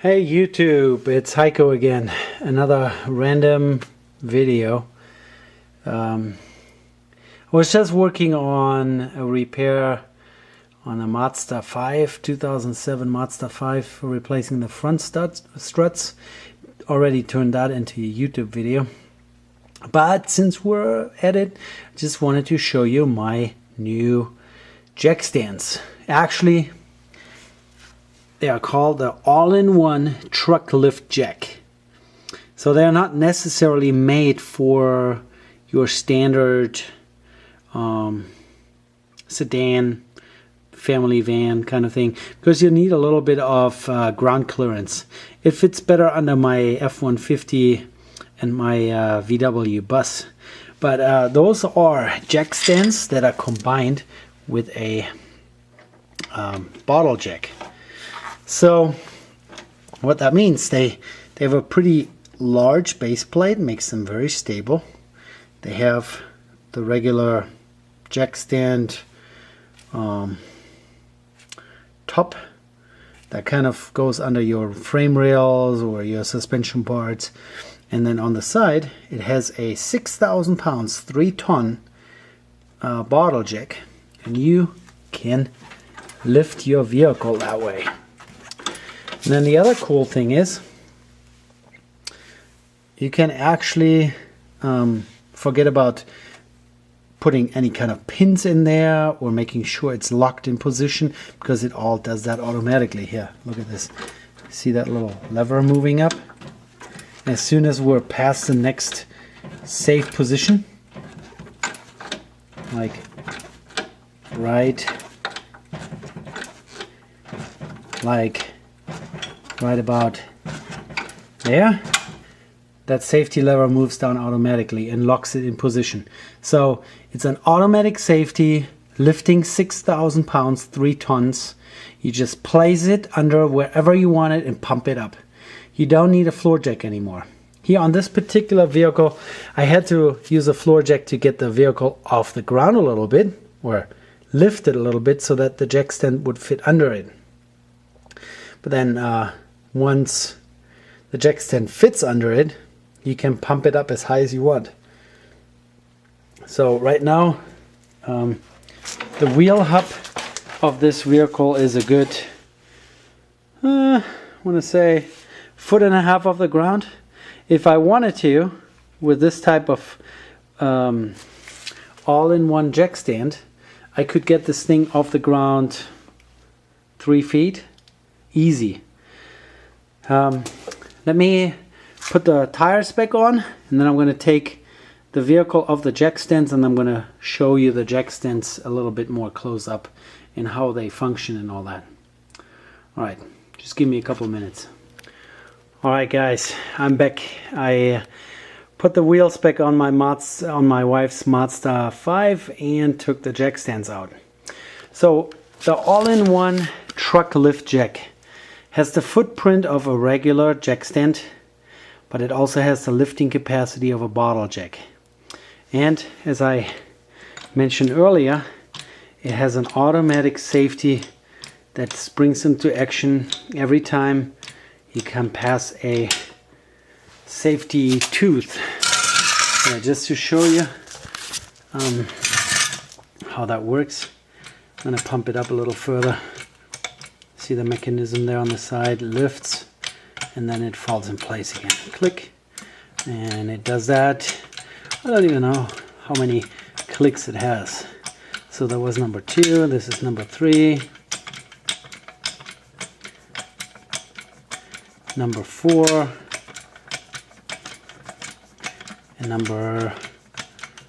Hey YouTube, it's Heiko again. Another random video. I was just working on a repair on a Mazda 5, 2007 Mazda 5, for replacing the front struts. Already turned that into a YouTube video. But since we're at it, I just wanted to show you my new jack stands. Actually, they are called the all-in-one truck lift jack. So they're not necessarily made for your standard sedan, family van kind of thing, because you need a little bit of ground clearance. It fits better under my F-150 and my VW bus. But those are jack stands that are combined with a bottle jack. So what that means, they have a pretty large base plate, makes them very stable. They have the regular jack stand top that kind of goes under your frame rails or your suspension parts, and then on the side it has a 6,000 pounds 3-ton bottle jack, and you can lift your vehicle that way. And then the other cool thing is you can actually forget about putting any kind of pins in there or making sure it's locked in position, because it all does that automatically. Here, look at this. See that little lever moving up? As soon as we're past the next safe position, like right about there, that safety lever moves down automatically and locks it in position. So it's an automatic safety, lifting 6,000 pounds, 3 tons. You just place it under wherever you want it and pump it up. You don't need a floor jack anymore. Here on this particular vehicle, I had to use a floor jack to get the vehicle off the ground a little bit, or lift it a little bit so that the jack stand would fit under it. But then once the jack stand fits under it, you can pump it up as high as you want. So right now, the wheel hub of this vehicle is a good, I want to say, 1.5 feet off the ground. If I wanted to, with this type of all-in-one jack stand, I could get this thing off the ground 3 feet, easy. Let me put the tires back on, and then I'm going to take the vehicle off the jack stands, and I'm going to show you the jack stands a little bit more close up and how they function and all that. Alright, just give me a couple minutes. Alright guys, I'm back. I put the wheels back on my wife's Mazda 5 and took the jack stands out. So the all-in-one truck lift jack has the footprint of a regular jack stand, but it also has the lifting capacity of a bottle jack. And as I mentioned earlier, it has an automatic safety that springs into action every time you come past a safety tooth. Just to show you how that works, I'm going to pump it up a little further. See the mechanism there on the side, lifts, and then it falls in place again. Click, and it does that. I don't even know how many clicks it has. So that was number 2, this is number 3, number 4, and number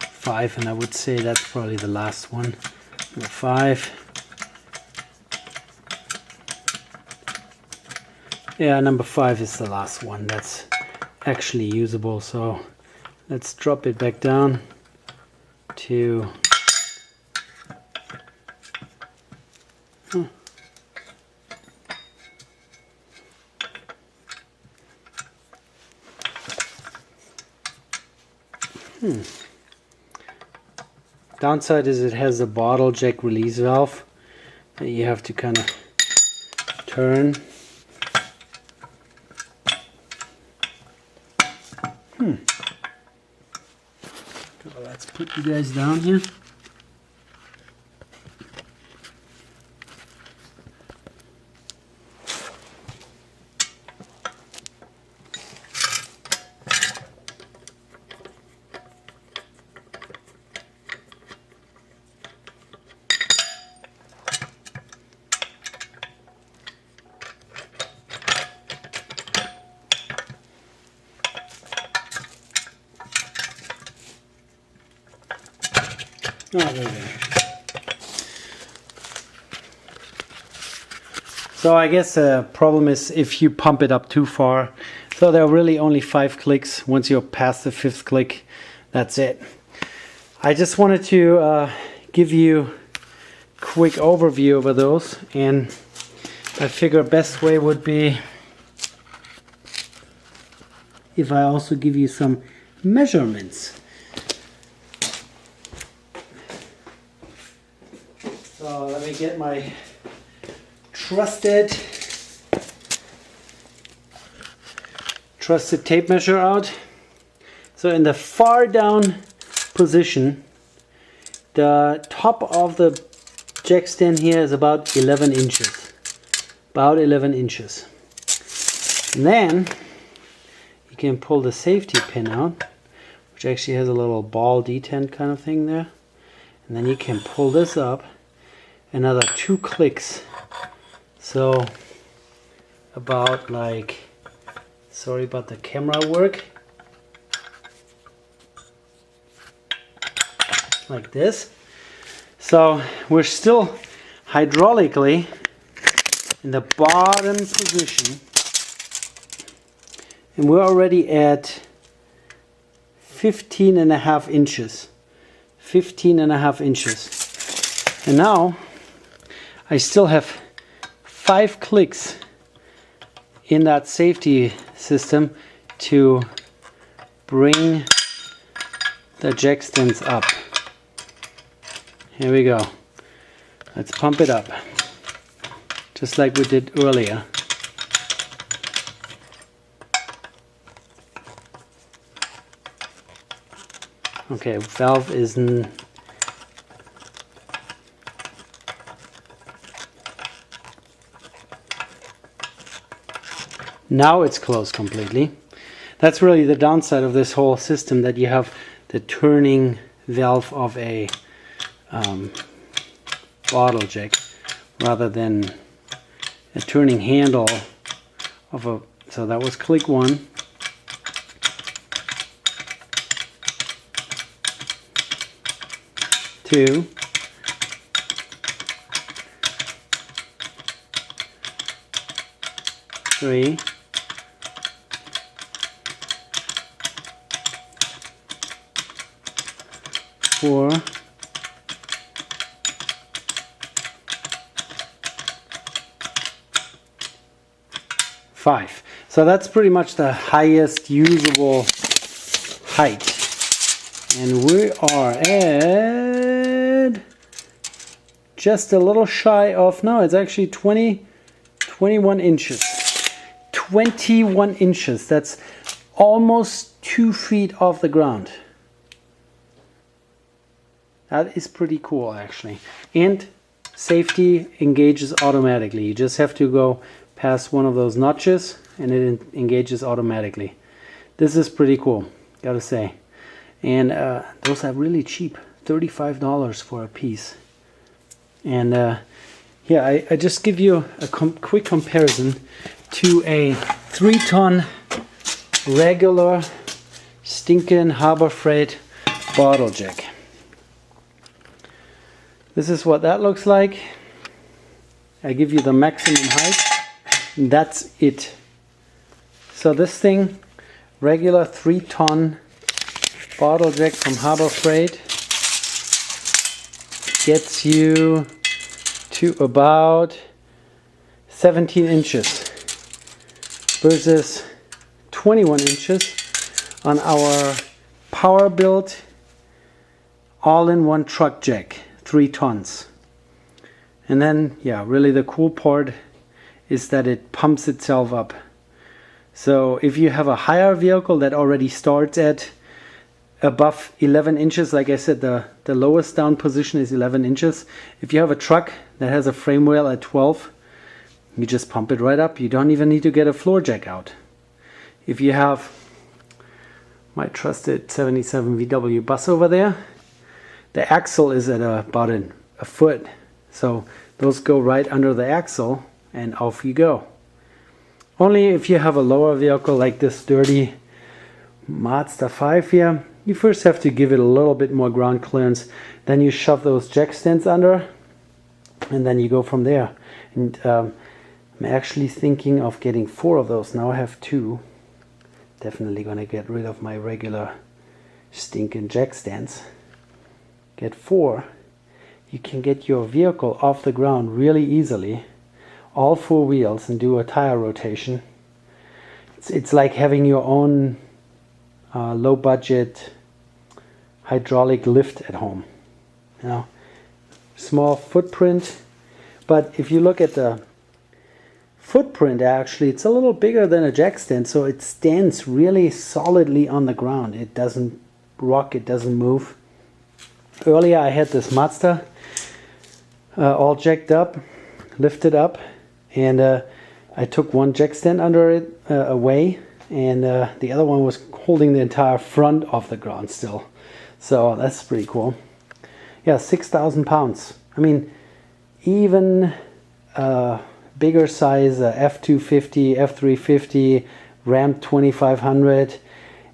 5, and I would say that's probably the last one. Number 5. Yeah, number 5 is the last one that's actually usable. So let's drop it back down to Downside is it has a bottle jack release valve that you have to kind of turn. put you guys down here. Oh, there we go. So I guess the problem is if you pump it up too far. So there are really only 5 clicks. Once you're past the 5th click, that's it. I just wanted to give you a quick overview over those, and I figure best way would be if I also give you some measurements. So let me get my trusted tape measure out. So in the far down position, the top of the jack stand here is about 11 inches. About 11 inches. And then you can pull the safety pin out, which actually has a little ball detent kind of thing there. And then you can pull this up another 2 clicks. So about like, sorry about the camera work, like this. So we're still hydraulically in the bottom position, and we're already at 15.5 inches. 15.5 inches. And now I still have 5 clicks in that safety system to bring the jack stands up. Here we go. Let's pump it up, just like we did earlier. Okay, valve is now it's closed completely. That's really the downside of this whole system, that you have the turning valve of a bottle jack rather than a turning handle of a. So that was click 1. Two. 3. 4. 5. So that's pretty much the highest usable height. And we are at just a little shy of, no, it's actually 21 inches. 21 inches. That's almost 2 feet off the ground. That is pretty cool, actually. And safety engages automatically. You just have to go past one of those notches and it engages automatically. This is pretty cool, gotta say. And those are really cheap, $35 for a piece. And yeah, I just give you a quick comparison to a 3-ton regular stinking Harbor Freight bottle jack. This is what that looks like. I give you the maximum height. And that's it. So this thing, regular 3-ton bottle jack from Harbor Freight, gets you to about 17 inches versus 21 inches on our Powerbuilt all-in-one truck jack, 3 tons. And then, yeah, really the cool part is that it pumps itself up. So if you have a higher vehicle that already starts at above 11 inches. Like I said, the lowest down position is 11 inches. If you have a truck that has a frame rail at 12, you just pump it right up. You don't even need to get a floor jack out. If you have my trusted 77 VW bus over there, the axle is at about a foot. So those go right under the axle and off you go. Only if you have a lower vehicle like this dirty Mazda 5 here, you first have to give it a little bit more ground clearance. Then you shove those jack stands under, and then you go from there. And I'm actually thinking of getting 4 of those. Now I have 2. Definitely gonna get rid of my regular stinking jack stands. Get 4. You can get your vehicle off the ground really easily, all 4 wheels, and do a tire rotation. It's like having your own low budget hydraulic lift at home. You know, small footprint, but if you look at the footprint, actually it's a little bigger than a jack stand, so it stands really solidly on the ground. It doesn't rock, it doesn't move. Earlier I had this Mazda all jacked up, lifted up, and I took one jack stand under it away, and the other one was holding the entire front of the ground still. So that's pretty cool. Yeah, 6,000 pounds. I mean, even bigger size F250, F350, Ram 2500,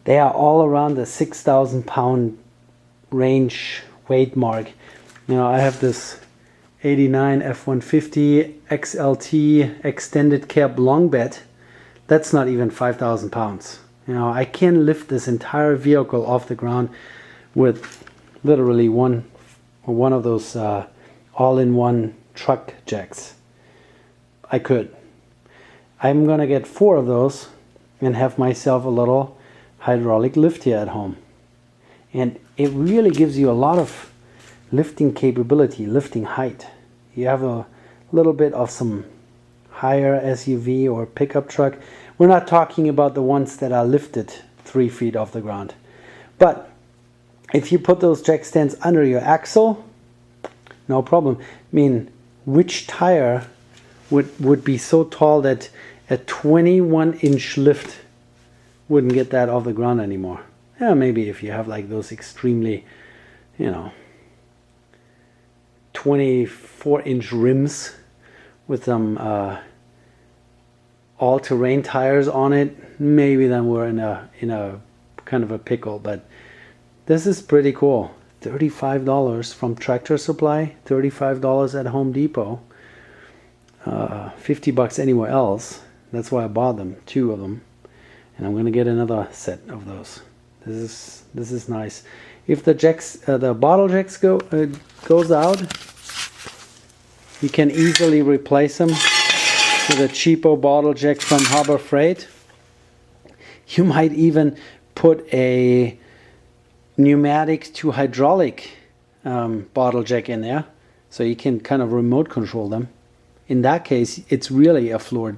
they are all around the 6,000 pound range weight mark. You know, I have this 89 F150 XLT extended cab long bed. That's not even 5,000 pounds. You know, I can lift this entire vehicle off the ground with literally one of those all-in-one truck jacks. I could. I'm gonna get 4 of those and have myself a little hydraulic lift here at home. And it really gives you a lot of lifting capability, lifting height. You have a little bit of some higher SUV or pickup truck. We're not talking about the ones that are lifted 3 feet off the ground. But if you put those jack stands under your axle, no problem. I mean, which tire would be so tall that a 21-inch lift wouldn't get that off the ground anymore? Yeah, maybe if you have like those extremely, you know, 24-inch rims with some all-terrain tires on it, maybe then we're in a kind of a pickle. But this is pretty cool. $35 from Tractor Supply, $35 at Home Depot, $50 anywhere else. That's why I bought them, 2 of them, and I'm gonna get another set of those. This is nice. If the jacks, the bottle jacks goes out, you can easily replace them with a cheapo bottle jack from Harbor Freight. You might even put a pneumatic to hydraulic bottle jack in there, so you can kind of remote control them. In that case, it's really a floor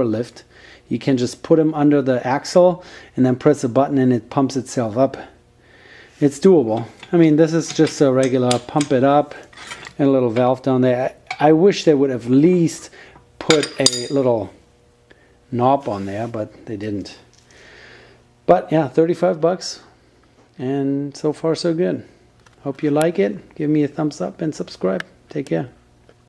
lift. You can just put them under the axle and then press a button and it pumps itself up. It's doable. I mean, this is just a regular pump it up and a little valve down there. I wish they would have at least put a little knob on there, but they didn't. But yeah, $35, and so far so good. Hope you like it. Give me a thumbs up and subscribe. Take care.